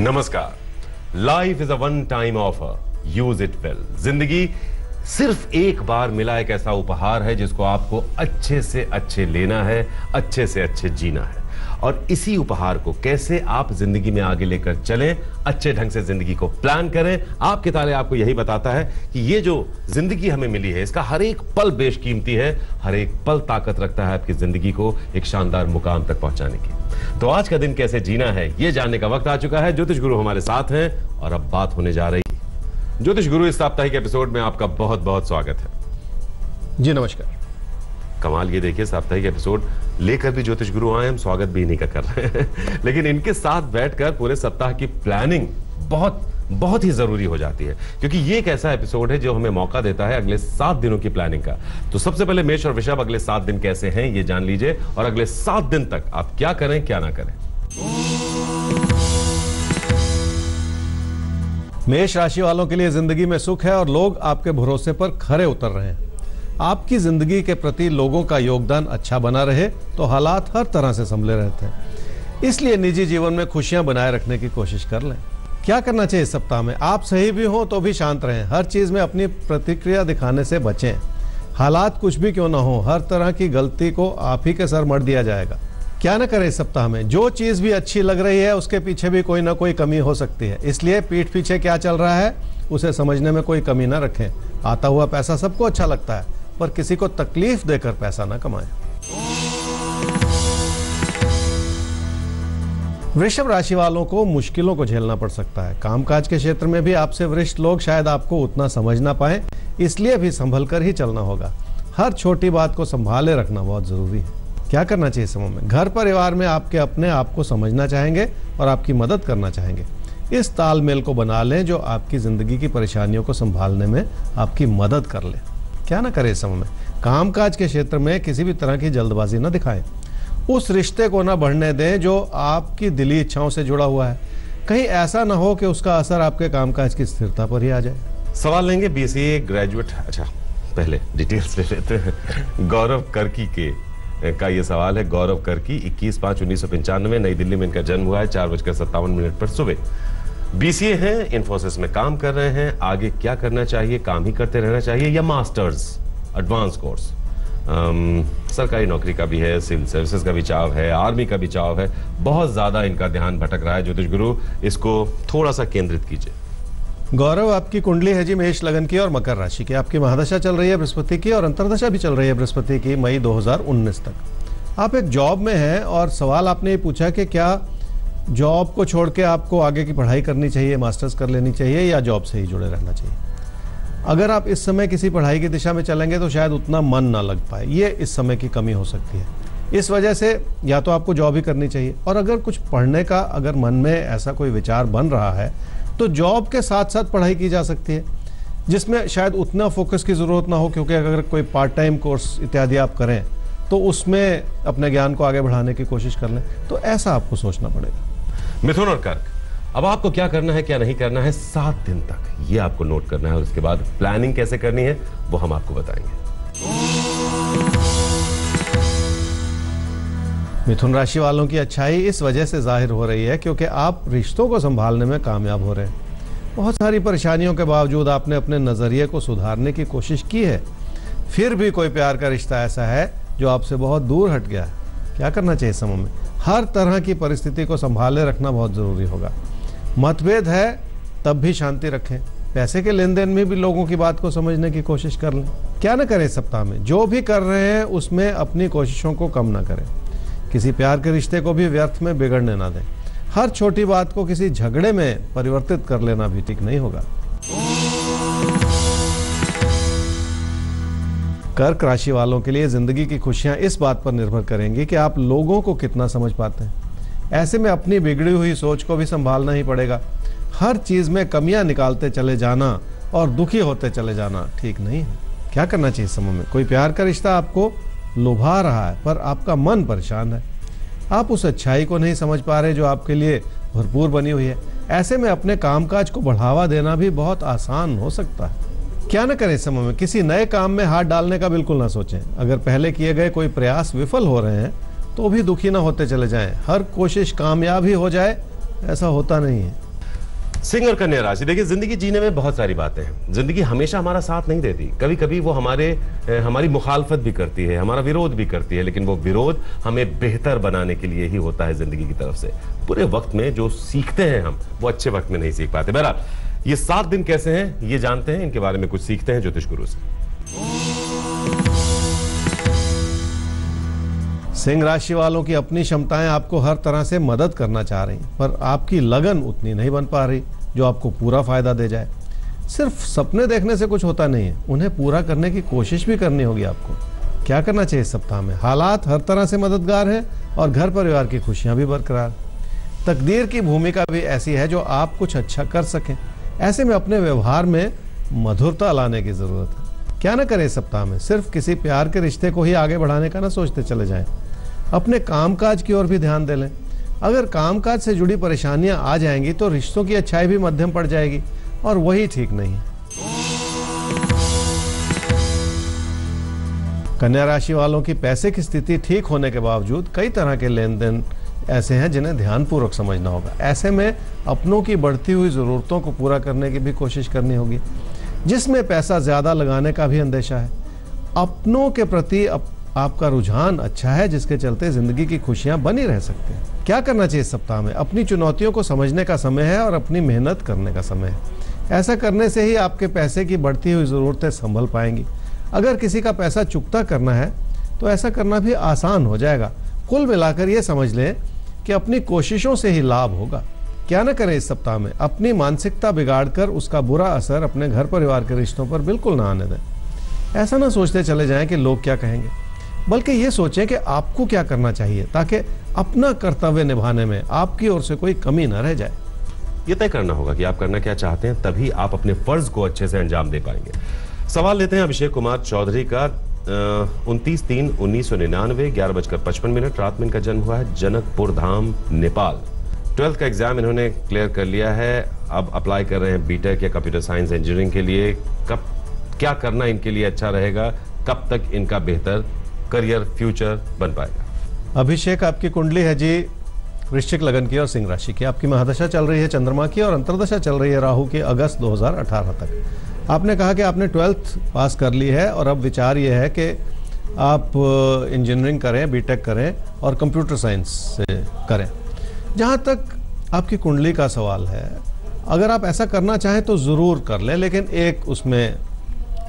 नमस्कार। Life is a one time offer, use it well. जिंदगी सिर्फ एक बार मिला एक ऐसा उपहार है जिसको आपको अच्छे से अच्छे लेना है, अच्छे से अच्छे जीना है। और इसी उपहार को कैसे आप जिंदगी में आगे लेकर चलें, अच्छे ढंग से जिंदगी को प्लान करें, आपके ताले आपको यही बताता है कि ये जो जिंदगी हमें मिली है इसका हर एक पल बेशकीमती है, हर एक पल ताकत रखता है आपकी जिंदगी को एक शानदार मुकाम तक पहुंचाने की। तो आज का दिन कैसे जीना है ये जानने का वक्त आ चुका है। ज्योतिष गुरु हमारे साथ हैं और अब बात होने जा रही है। ज्योतिष गुरु इस साप्ताहिक एपिसोड में आपका बहुत बहुत स्वागत है। जी नमस्कार। कमाल ये देखिए, साप्ताहिक एपिसोड लेकर भी ज्योतिष गुरु आए, हम स्वागत भी नहीं कर रहे हैं लेकिन इनके साथ बैठकर पूरे सप्ताह की प्लानिंग बहुत ही जरूरी हो जाती है, क्योंकि ये एक ऐसा एपिसोड है जो हमें मौका देता है अगले 7 दिनों की प्लानिंग का। तो सबसे पहले मेष और वृषभ अगले 7 दिन कैसे हैं ये जान लीजिए, और अगले 7 दिन तक आप क्या करें क्या ना करें। मेष राशि वालों के लिए जिंदगी में सुख है और लोग आपके भरोसे पर खरे उतर रहे हैं। आपकी जिंदगी के प्रति लोगों का योगदान अच्छा बना रहे तो हालात हर तरह से संभले रहते हैं, इसलिए निजी जीवन में खुशियां बनाए रखने की कोशिश कर लें। क्या करना चाहिए इस सप्ताह में? आप सही भी हो तो भी शांत रहें, हर चीज में अपनी प्रतिक्रिया दिखाने से बचें। हालात कुछ भी क्यों ना हो, हर तरह की गलती को आप ही के सर मढ़ दिया जाएगा। क्या न करें इस सप्ताह में? जो चीज भी अच्छी लग रही है उसके पीछे भी कोई ना कोई कमी हो सकती है, इसलिए पीठ पीछे क्या चल रहा है उसे समझने में कोई कमी ना रखें। आता हुआ पैसा सबको अच्छा लगता है, पर किसी को तकलीफ देकर पैसा ना कमाएं। वृषभ राशि वालों को मुश्किलों को झेलना पड़ सकता है। कामकाज के क्षेत्र में भी आपसे वरिष्ठ लोग शायद आपको उतना समझ ना पाए, इसलिए भी संभल कर ही चलना होगा। हर छोटी बात को संभाले रखना बहुत जरूरी है। क्या करना चाहिए समय में? घर परिवार में आपके अपने आप को समझना चाहेंगे और आपकी मदद करना चाहेंगे। इस तालमेल को बना लें जो आपकी जिंदगी की परेशानियों को संभालने में आपकी मदद कर ले। क्या ना करें इस समय में? कामकाज के क्षेत्र में किसी भी तरह की जल्दबाजी न दिखाएं। उस रिश्ते को ना बढ़ने दें जो आपकी दिली इच्छाओं से जुड़ा हुआ है। कहीं ऐसा ना हो कि उसका असर आपके कामकाज की स्थिरता पर ही आ जाए। सवाल लेंगे बीसीए ग्रेजुएट। अच्छा, पहले डिटेल्स ले लेते हैं। गौरव कर्की का ये सवाल है। गौरव कर्की 21/5/1995 नई दिल्ली में इनका जन्म हुआ है, 4:57 पर सुबह। बीसीए हैं, इन्फोसिस में काम कर रहे हैं। आगे क्या करना चाहिए? काम ही करते रहना चाहिए या मास्टर्स एडवांस कोर्स? सरकारी नौकरी का भी है, सिविल सर्विसेज का भी चाव है, आर्मी का भी चाव है। बहुत ज्यादा इनका ध्यान भटक रहा है। ज्योतिष गुरु इसको थोड़ा सा केंद्रित कीजिए। गौरव, आपकी कुंडली है जी मेष लगन की और मकर राशि की। आपकी महादशा चल रही है बृहस्पति की और अंतरदशा भी चल रही है बृहस्पति की मई 2019 तक। आप एक जॉब में हैं और सवाल आपने ये पूछा कि क्या जॉब को छोड़ के आपको आगे की पढ़ाई करनी चाहिए, मास्टर्स कर लेनी चाहिए या जॉब से ही जुड़े रहना चाहिए। अगर आप इस समय किसी पढ़ाई की दिशा में चलेंगे तो शायद उतना मन ना लग पाए, ये इस समय की कमी हो सकती है। इस वजह से या तो आपको जॉब ही करनी चाहिए, और अगर कुछ पढ़ने का अगर मन में ऐसा कोई विचार बन रहा है तो जॉब के साथ साथ पढ़ाई की जा सकती है, जिसमें शायद उतना फोकस की ज़रूरत ना हो, क्योंकि अगर कोई पार्ट टाइम कोर्स इत्यादि आप करें तो उसमें अपने ज्ञान को आगे बढ़ाने की कोशिश कर लें। तो ऐसा आपको सोचना पड़ेगा। मिथुन और कर्क, अब आपको क्या करना है क्या नहीं करना है 7 दिन तक, ये आपको नोट करना है, और उसके बाद प्लानिंग कैसे करनी है वो हम आपको बताएंगे। मिथुन राशि वालों की अच्छाई इस वजह से जाहिर हो रही है क्योंकि आप रिश्तों को संभालने में कामयाब हो रहे हैं। बहुत सारी परेशानियों के बावजूद आपने अपने नज़रिए को सुधारने की कोशिश की है, फिर भी कोई प्यार का रिश्ता ऐसा है जो आपसे बहुत दूर हट गया है। क्या करना चाहिए समय में? हर तरह की परिस्थिति को संभाले रखना बहुत ज़रूरी होगा। मतभेद है तब भी शांति रखें। पैसे के लेन देन में भी लोगों की बात को समझने की कोशिश कर लें। क्या न करें इस सप्ताह में? जो भी कर रहे हैं उसमें अपनी कोशिशों को कम ना करें। किसी प्यार के रिश्ते को भी व्यर्थ में बिगड़ने ना दें। हर छोटी बात को किसी झगड़े में परिवर्तित कर लेना भी ठीक नहीं होगा। कर्क राशि वालों के लिए जिंदगी की खुशियां इस बात पर निर्भर करेंगी कि आप लोगों को कितना समझ पाते हैं। ऐसे में अपनी बिगड़ी हुई सोच को भी संभालना ही पड़ेगा। हर चीज में कमियां निकालते चले जाना और दुखी होते चले जाना ठीक नहीं है। क्या करना चाहिए समय में? कोई प्यार का रिश्ता आपको लुभा रहा है पर आपका मन परेशान है। आप उस अच्छाई को नहीं समझ पा रहे जो आपके लिए भरपूर बनी हुई है। ऐसे में अपने कामकाज को बढ़ावा देना भी बहुत आसान हो सकता है। क्या न करें इस समय में? किसी नए काम में हाथ डालने का बिल्कुल ना सोचें। अगर पहले किए गए कोई प्रयास विफल हो रहे हैं तो भी दुखी ना होते चले जाएं। हर कोशिश कामयाब ही हो जाए ऐसा होता नहीं है। सिंह और कन्या राशि, देखिए जिंदगी जीने में बहुत सारी बातें हैं। जिंदगी हमेशा हमारा साथ नहीं देती, कभी कभी वो हमारी मुखालफत भी करती है, हमारा विरोध भी करती है, लेकिन वो विरोध हमें बेहतर बनाने के लिए ही होता है जिंदगी की तरफ से। बुरे वक्त में जो सीखते हैं हम, वो अच्छे वक्त में नहीं सीख पाते। बहरहाल ये 7 दिन कैसे हैं ये जानते हैं, इनके बारे में कुछ सीखते हैं ज्योतिष गुरु से। सिंह राशि वालों की अपनी क्षमताएं आपको हर तरह से मदद करना चाह रही, पर आपकी लगन उतनी नहीं बन पा रही जो आपको पूरा फायदा दे जाए। सिर्फ सपने देखने से कुछ होता नहीं है, उन्हें पूरा करने की कोशिश भी करनी होगी आपको। क्या करना चाहिए इस सप्ताह में? हालात हर तरह से मददगार हैं और घर परिवार की खुशियां भी बरकरार। तकदीर की भूमिका भी ऐसी है जो आप कुछ अच्छा कर सकें। ऐसे में अपने व्यवहार में मधुरता लाने की जरूरत है। क्या ना करें इस सप्ताह में? सिर्फ किसी प्यार के रिश्ते को ही आगे बढ़ाने का ना सोचते चले जाएं, अपने कामकाज की ओर भी ध्यान दे लें। अगर कामकाज से जुड़ी परेशानियां आ जाएंगी तो रिश्तों की अच्छाई भी मध्यम पड़ जाएगी और वही ठीक नहीं है। कन्या राशि वालों की पैसे की स्थिति ठीक होने के बावजूद कई तरह के लेन देन ऐसे हैं जिन्हें ध्यानपूर्वक समझना होगा। ऐसे में अपनों की बढ़ती हुई जरूरतों को पूरा करने की भी कोशिश करनी होगी, जिसमें पैसा ज्यादा लगाने का भी अंदेशा है। अपनों के प्रति आपका रुझान अच्छा है, जिसके चलते जिंदगी की खुशियां बनी रह सकती हैं। क्या करना चाहिए इस सप्ताह में? अपनी चुनौतियों को समझने का समय है और अपनी मेहनत करने का समय है। ऐसा करने से ही आपके पैसे की बढ़ती हुई ज़रूरतें संभल पाएंगी। अगर किसी का पैसा चुकता करना है तो ऐसा करना भी आसान हो जाएगा। कुल मिलाकर ये समझ लें कि अपनी कोशिशों से ही लाभ होगा। क्या न करें इस सप्ताह में? अपनी मानसिकता बिगाड़कर उसका बुरा असर अपने घर परिवार के रिश्तों पर बिल्कुल ना आने दें। ऐसा ना सोचते चले जाएं कि लोग क्या कहेंगे, बल्कि ये सोचें कि आपको क्या करना चाहिए ताकि अपना कर्तव्य निभाने में आपकी ओर से कोई कमी न रह जाए। ये तय करना होगा कि आप करना क्या चाहते हैं, तभी आप अपने फर्ज को अच्छे से अंजाम दे पाएंगे। सवाल लेते हैं अभिषेक कुमार चौधरी का। 29/3/1999 11:55 रात में इनका जन्म हुआ है, जनकपुर धाम, नेपाल। 12th का एग्जाम इन्होंने क्लियर कर लिया है। अब अप्लाई कर रहे हैं बीटेक या कंप्यूटर साइंस इंजीनियरिंग के लिए। कब क्या करना इनके लिए अच्छा रहेगा, कब तक इनका बेहतर करियर फ्यूचर बन पाएगा? अभिषेक, आपकी कुंडली है जी वृश्चिक लगन की और सिंह राशि की। आपकी महादशा चल रही है चंद्रमा की और अंतर्दशा चल रही है राहु की अगस्त 2018 तक। आपने कहा कि आपने 12th पास कर ली है और अब विचार ये है कि आप इंजीनियरिंग करें, बीटेक करें और कंप्यूटर साइंस से करें। जहाँ तक आपकी कुंडली का सवाल है, अगर आप ऐसा करना चाहें तो ज़रूर कर लें, लेकिन एक उसमें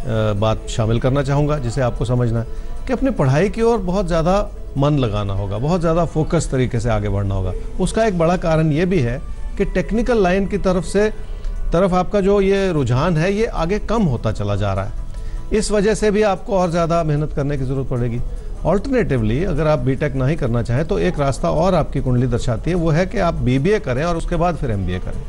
बात शामिल करना चाहूँगा जिसे आपको समझना है कि अपनी पढ़ाई की ओर बहुत ज़्यादा मन लगाना होगा, बहुत ज़्यादा फोकस तरीके से आगे बढ़ना होगा। उसका एक बड़ा कारण ये भी है कि टेक्निकल लाइन की तरफ आपका जो ये रुझान है ये आगे कम होता चला जा रहा है। इस वजह से भी आपको और ज़्यादा मेहनत करने की ज़रूरत पड़ेगी। ऑल्टरनेटिवली अगर आप बीटेक नहीं करना चाहें तो एक रास्ता और आपकी कुंडली दर्शाती है, वो है कि आप बीबीए करें और उसके बाद फिर एमबीए करें।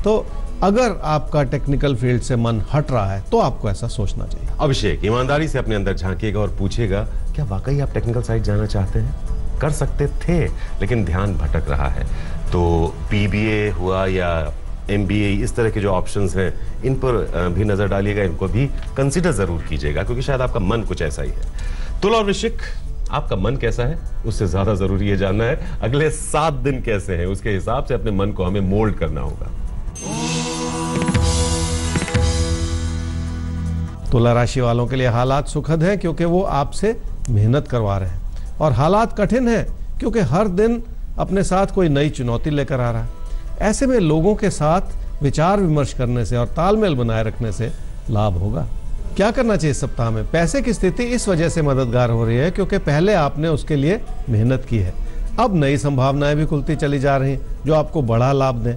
तो अगर आपका टेक्निकल फील्ड से मन हट रहा है तो आपको ऐसा सोचना चाहिए। अभिषेक, ईमानदारी से अपने अंदर झांकिएगा और पूछिएगा, क्या वाकई आप टेक्निकल साइड जाना चाहते हैं? कर सकते थे लेकिन ध्यान भटक रहा है, तो बीबीए हुआ या एमबीए, इस तरह के जो ऑप्शंस हैं इन पर भी नजर डालिएगा, इनको भी कंसीडर जरूर कीजिएगा, क्योंकि शायद आपका मन कुछ ऐसा ही है। तुला और वृश्चिक, आपका मन कैसा है उससे ज्यादा जरूरी ये जानना है अगले 7 दिन कैसे हैं। उसके हिसाब से अपने मन को हमें मोल्ड करना होगा। तुला राशि वालों के लिए हालात सुखद हैं क्योंकि वो आपसे मेहनत करवा रहे हैं, और हालात कठिन हैं क्योंकि हर दिन अपने साथ कोई नई चुनौती लेकर आ रहा है। ऐसे में लोगों के साथ विचार विमर्श करने से और तालमेल बनाए रखने से लाभ होगा। क्या करना चाहिए इस सप्ताह में? पैसे की स्थिति इस वजह से मददगार हो रही है क्योंकि पहले आपने उसके लिए मेहनत की है। अब नई संभावनाएं भी खुलती चली जा रही हैं जो आपको बड़ा लाभ दें।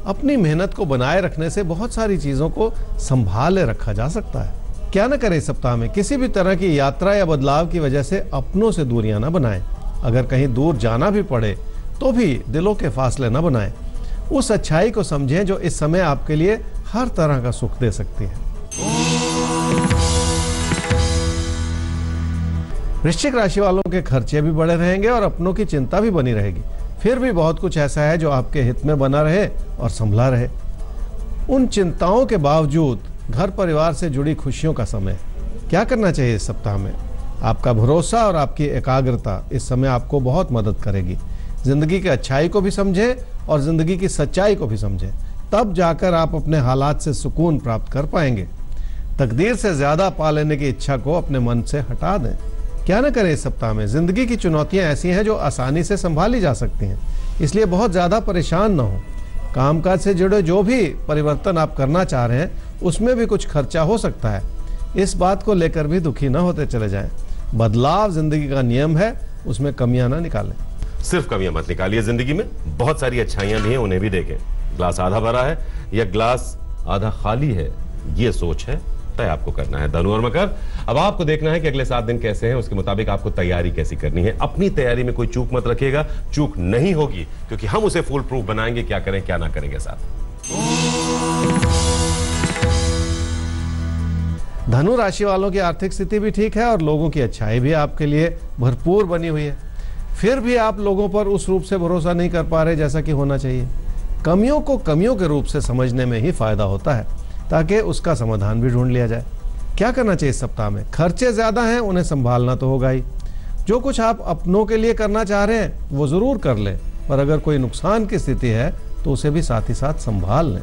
अपनी मेहनत को बनाए रखने से बहुत सारी चीज़ों को संभाले रखा जा सकता है। क्या न करें इस सप्ताह में? किसी भी तरह की यात्रा या बदलाव की वजह से अपनों से दूरियां ना बनाएं। अगर कहीं दूर जाना भी पड़े तो भी दिलों के फासले न बनाएं। उस अच्छाई को समझें जो इस समय आपके लिए हर तरह का सुख दे सकती है। वृश्चिक राशि वालों के खर्चे भी बढ़े रहेंगे और अपनों की चिंता भी बनी रहेगी। फिर भी बहुत कुछ ऐसा है जो आपके हित में बना रहे और संभला रहे। उन चिंताओं के बावजूद घर परिवार से जुड़ी खुशियों का समय। क्या करना चाहिए इस सप्ताह में? आपका भरोसा और आपकी एकाग्रता इस समय आपको बहुत मदद करेगी। जिंदगी की अच्छाई को भी समझें और जिंदगी की सच्चाई को भी समझें। तब जाकर आप अपने हालात से सुकून प्राप्त कर पाएंगे। तकदीर से ज्यादा पा लेने की इच्छा को अपने मन से हटा दें। क्या न करें इस सप्ताह में? जिंदगी की चुनौतियां ऐसी हैं जो आसानी से संभाली जा सकती हैं, इसलिए बहुत ज्यादा परेशान न हो। कामकाज से जुड़े जो भी परिवर्तन आप करना चाह रहे हैं उसमें भी कुछ खर्चा हो सकता है। इस बात को लेकर भी दुखी न होते चले जाएं। बदलाव जिंदगी का नियम है, उसमें कमियां ना निकालें। सिर्फ कमियां मत निकालिए, जिंदगी में बहुत सारी अच्छाइयां भी हैं, उन्हें भी देखें। ग्लास आधा भरा है या ग्लास आधा खाली है, ये सोच है, तय आपको करना है। धनु और मकर, अब आपको देखना है कि अगले 7 दिन कैसे हैं, उसके मुताबिक आपको तैयारी कैसी करनी है। अपनी तैयारी में कोई चूक मत रखिएगा, चूक नहीं होगी क्योंकि हम उसे फुल प्रूफ बनाएंगे। क्या करें क्या ना करेंगे साथ। धनु राशि वालों की आर्थिक स्थिति भी ठीक है और लोगों की अच्छाई भी आपके लिए भरपूर बनी हुई है। फिर भी आप लोगों पर उस रूप से भरोसा नहीं कर पा रहे जैसा कि होना चाहिए। कमियों को कमियों के रूप से समझने में ही फायदा होता है ताकि उसका समाधान भी ढूंढ लिया जाए। क्या करना चाहिए इस सप्ताह में? खर्चे ज्यादा हैं, उन्हें संभालना तो होगा ही। जो कुछ आप अपनों के लिए करना चाह रहे हैं वो जरूर कर लें, पर अगर कोई नुकसान की स्थिति है तो उसे भी साथ ही साथ संभाल लें।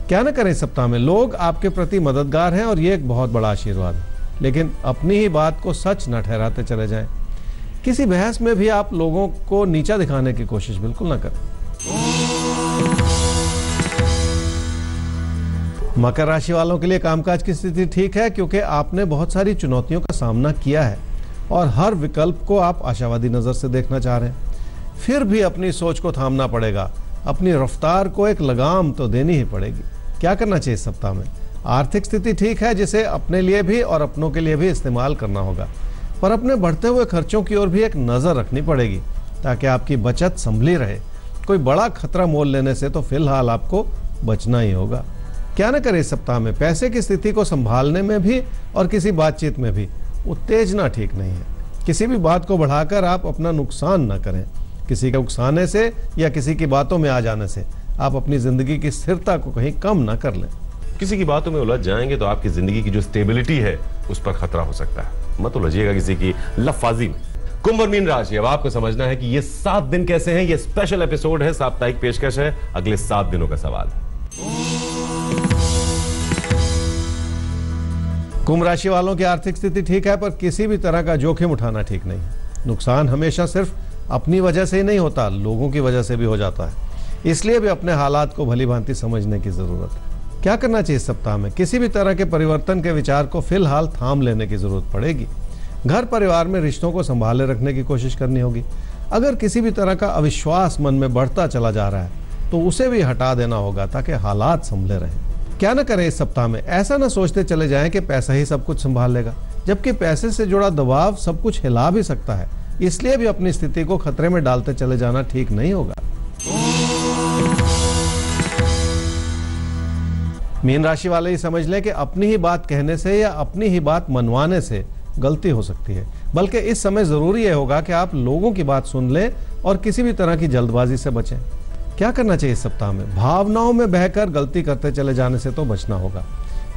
क्या न करें इस सप्ताह में? लोग आपके प्रति मददगार हैं और ये एक बहुत बड़ा आशीर्वाद है, लेकिन अपनी ही बात को सच न ठहराते चले जाएं। किसी बहस में भी आप लोगों को नीचा दिखाने की कोशिश बिल्कुल न करें। मकर राशि वालों के लिए कामकाज की स्थिति ठीक है क्योंकि आपने बहुत सारी चुनौतियों का सामना किया है और हर विकल्प को आप आशावादी नजर से देखना चाह रहे हैं। फिर भी अपनी सोच को थामना पड़ेगा, अपनी रफ्तार को एक लगाम तो देनी ही पड़ेगी। क्या करना चाहिए इस सप्ताह में? आर्थिक स्थिति ठीक है जिसे अपने लिए भी और अपनों के लिए भी इस्तेमाल करना होगा, पर अपने बढ़ते हुए खर्चों की ओर भी एक नजर रखनी पड़ेगी ताकि आपकी बचत संभली रहे। कोई बड़ा खतरा मोल लेने से तो फिलहाल आपको बचना ही होगा। क्या न करें इस सप्ताह में? पैसे की स्थिति को संभालने में भी और किसी बातचीत में भी उत्तेजना ठीक नहीं है। किसी भी बात को बढ़ाकर आप अपना नुकसान न करें। किसी के उकसाने से या किसी की बातों में आ जाने से आप अपनी जिंदगी की स्थिरता को कहीं कम न कर लें। किसी की बातों में उलझ जाएंगे तो आपकी जिंदगी की जो स्टेबिलिटी है उस पर खतरा हो सकता है। मत उलझिएगा किसी की लफाजी में। कुंभ और मीन राशि, अब आपको समझना है कि ये 7 दिन कैसे हैं। ये स्पेशल एपिसोड है, साप्ताहिक पेशकश है, अगले 7 दिनों का सवाल है। कुंभ राशि वालों की आर्थिक स्थिति ठीक है, पर किसी भी तरह का जोखिम उठाना ठीक नहीं है। नुकसान हमेशा सिर्फ अपनी वजह से ही नहीं होता, लोगों की वजह से भी हो जाता है। इसलिए भी अपने हालात को भली भांति समझने की जरूरत है। क्या करना चाहिए इस सप्ताह में? किसी भी तरह के परिवर्तन के विचार को फिलहाल थाम लेने की जरूरत पड़ेगी। घर परिवार में रिश्तों को संभाले रखने की कोशिश करनी होगी। अगर किसी भी तरह का अविश्वास मन में बढ़ता चला जा रहा है तो उसे भी हटा देना होगा ताकि हालात संभले रहें। क्या न करें इस सप्ताह में? ऐसा न सोचते चले जाएं कि पैसा ही सब कुछ संभाल लेगा, जबकि पैसे से जुड़ा दबाव सब कुछ हिला भी सकता है। इसलिए भी अपनी स्थिति को खतरे में डालते चले जाना ठीक नहीं होगा। मीन राशि वाले ही समझ लें कि अपनी ही बात कहने से या अपनी ही बात मनवाने से गलती हो सकती है, बल्कि इस समय जरूरी यह होगा कि आप लोगों की बात सुन लें और किसी भी तरह की जल्दबाजी से बचें। क्या करना चाहिए इस सप्ताह में? भावनाओं में बहकर गलती करते चले जाने से तो बचना होगा।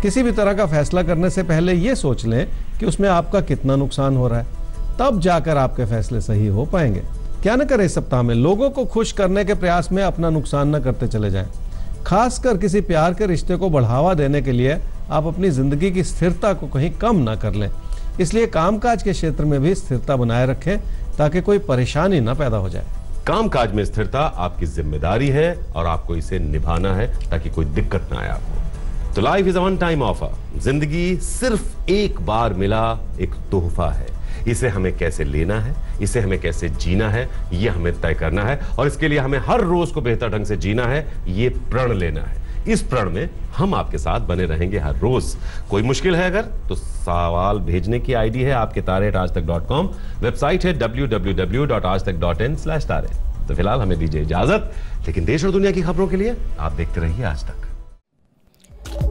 किसी भी तरह का फैसला करने से पहले यह सोच लें कि उसमें आपका कितना नुकसान हो रहा है, तब जाकर आपके फैसले सही हो पाएंगे। क्या न करें इस सप्ताह में? लोगों को खुश करने के प्रयास में अपना नुकसान न करते चले जाएं। खासकर किसी प्यार के रिश्ते को बढ़ावा देने के लिए आप अपनी जिंदगी की स्थिरता को कहीं कम न कर लें। इसलिए कामकाज के क्षेत्र में भी स्थिरता बनाए रखें ताकि कोई परेशानी न पैदा हो जाए। कामकाज में स्थिरता आपकी जिम्मेदारी है और आपको इसे निभाना है ताकि कोई दिक्कत ना आए आपको। तो life is a one time offer. जिंदगी सिर्फ एक बार मिला एक तोहफा है। इसे हमें कैसे लेना है, इसे हमें कैसे जीना है, यह हमें तय करना है और इसके लिए हमें हर रोज को बेहतर ढंग से जीना है, ये प्रण लेना है। इस प्रण में हम आपके साथ बने रहेंगे हर रोज। कोई मुश्किल है अगर तो सवाल भेजने की आईडी है आपके taare@aajtak.com, वेबसाइट है www.aajtak.in/taare। तो फिलहाल हमें दीजिए इजाजत, लेकिन देश और दुनिया की खबरों के लिए आप देखते रहिए आज तक।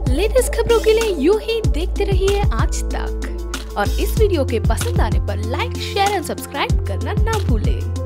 लेटेस्ट खबरों के लिए यूं ही देखते रहिए आज तक और इस वीडियो के पसंद आने पर लाइक, शेयर एंड सब्सक्राइब करना ना भूलें।